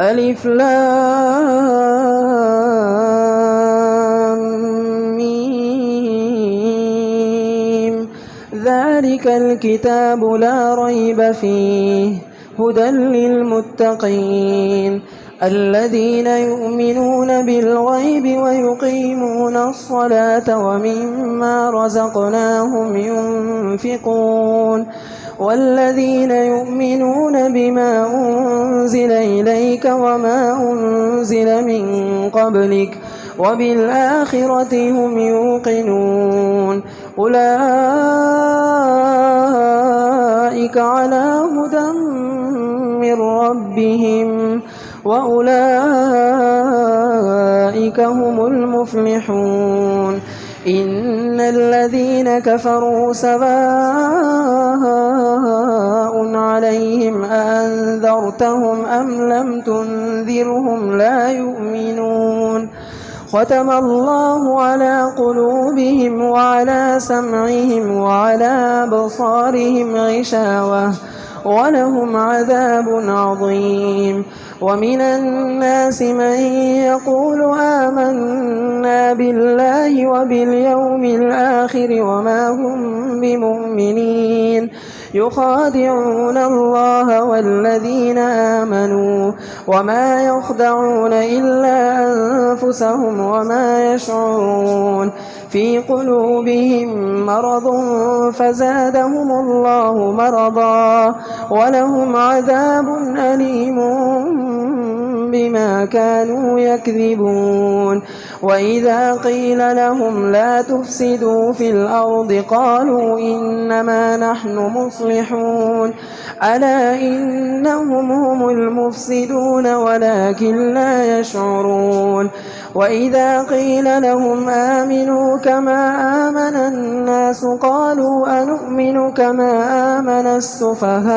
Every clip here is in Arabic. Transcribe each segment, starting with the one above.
ألف لام ميم ذلك الكتاب لا ريب فيه هدى للمتقين الذين يؤمنون بالغيب ويقيمون الصلاة ومما رزقناهم ينفقون والذين يؤمنون بما أنزل إليك وما أنزل من قبلك وبالآخرة هم يوقنون أولئك على هدى من ربهم وأولئك هم المفلحون إن الذين كفروا سواء عليهم أنذرتهم أم لم تنذرهم لا يؤمنون ختم الله على قلوبهم وعلى سمعهم وعلى أبصارهم غشاوة ولهم عذاب عظيم ومن الناس من يقول آمنا بالله وباليوم الآخر وما هم بمؤمنين يخادعون الله والذين آمنوا وما يخدعون إلا أنفسهم وما يشعرون في قلوبهم مرض فزادهم الله مرضا ولهم عذاب أليم بما كانوا يكذبون وإذا قيل لهم لا تفسدوا في الأرض قالوا إنما نحن مصلحون ألا إنهم هم المفسدون ولكن لا يشعرون وإذا قيل لهم آمنوا كما آمن الناس قالوا أنؤمن كما آمن السفهاء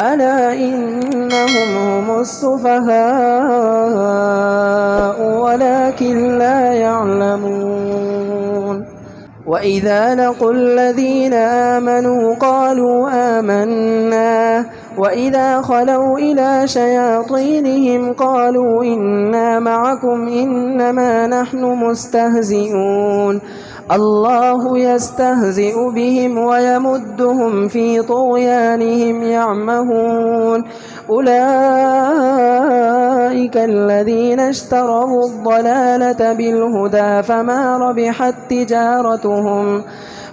ألا إنهم هم السفهاء ولكن لا يعلمون وإذا لقوا الذين آمنوا قالوا آمنا وإذا خلوا إلى شياطينهم قالوا إنا معكم إنما نحن مستهزئون الله يستهزئ بهم ويمدهم في طغيانهم يعمهون أولئك الذين اشتروا الضلالة بالهدى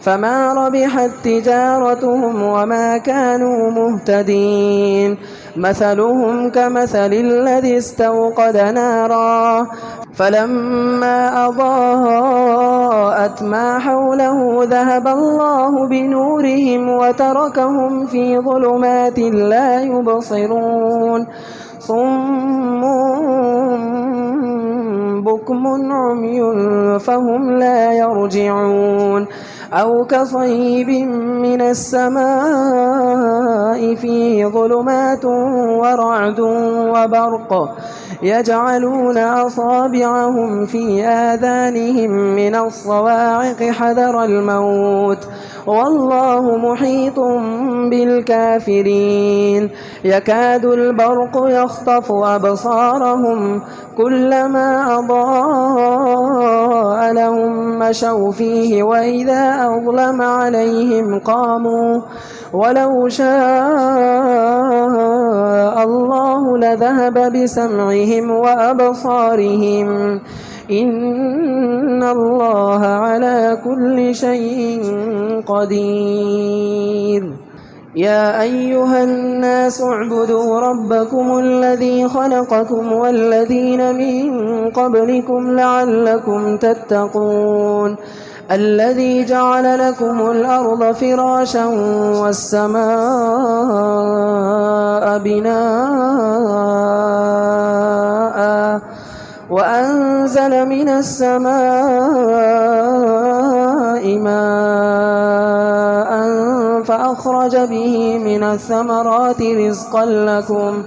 فما ربحت تجارتهم وما كانوا مهتدين مثلهم كمثل الذي استوقد نارا فلما أضاءت ما حوله ذهب الله بنورهم وتركهم في ظلمات لا يبصرون صم بكم عمي فهم لا يرجعون أو كصيب من السماء فيه ظلمات ورعد وبرق يجعلون أصابعهم في آذانهم من الصواعق حذر الموت والله محيط بالكافرين يكاد البرق يخطف أبصارهم كلما أضاء لهم مشوا فيه وإذا أظلم عليهم قاموا ولو شاء الله لذهب بسمعهم وأبصارهم إن الله على كل شيء قدير يا أيها الناس اعبدوا ربكم الذي خلقكم والذين من قبلكم لعلكم تتقون الذي جعل لكم الأرض فراشا والسماء بناء وأنزل من السماء ماء فأخرج به من الثمرات رزقا لكم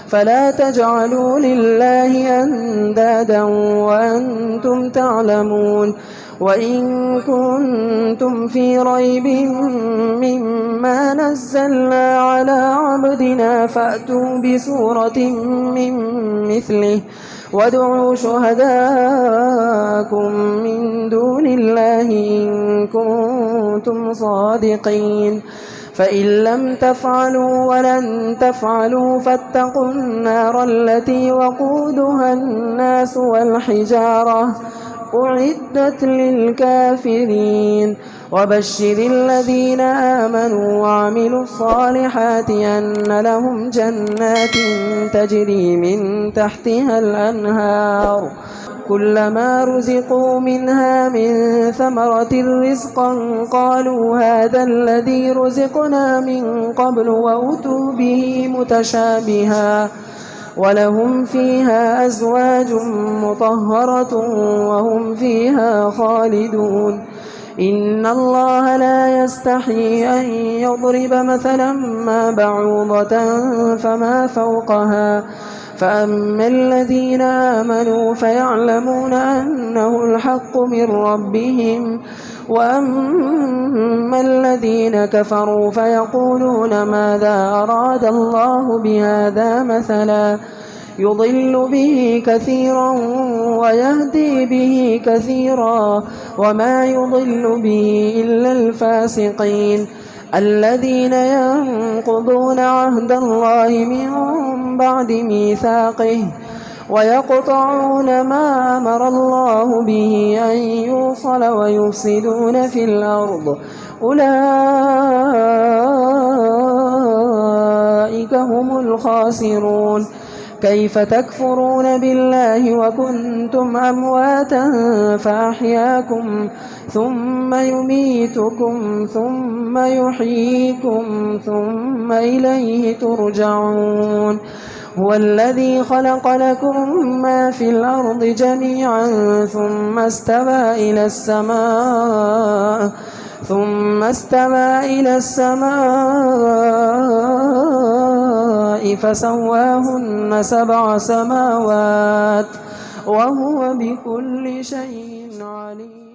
فلا تجعلوا لله أندادا وأنتم تعلمون وإن كنتم في ريب مما نزلنا على عبدنا فأتوا بسورة من مثله وادعوا شهداءكم من دون الله إن كنتم صادقين فإن لم تفعلوا ولن تفعلوا فاتقوا النار التي وقودها الناس والحجارة أعدت للكافرين وبشر الذين آمنوا وعملوا الصالحات أن لهم جنات تجري من تحتها الأنهار كلما رزقوا منها من ثمرة رزقا قالوا هذا الذي رزقنا من قبل وأتوا به متشابها ولهم فيها أزواج مطهرة وهم فيها خالدون إن الله لا يستحيي أن يضرب مثلا ما بعوضة فما فوقها فأما الذين آمنوا فيعلمون أنه الحق من ربهم وأما الذين كفروا فيقولون ماذا أراد الله بهذا مثلا يضل به كثيرا ويهدي به كثيرا وما يضل به إلا الفاسقين الذين ينقضون عهد الله من بعد ميثاقه ويقطعون ما أمر الله به أن يوصل ويفسدون في الأرض أولئك هم الخاسرون كيف تكفرون بالله وكنتم أمواتا فأحياكم ثم يميتكم ثم يحييكم ثم إليه ترجعون هو الذي خلق لكم ما في الأرض جميعا ثم استوى إلى السماء فسواهن 7 سماوات وهو بكل شيء عليم.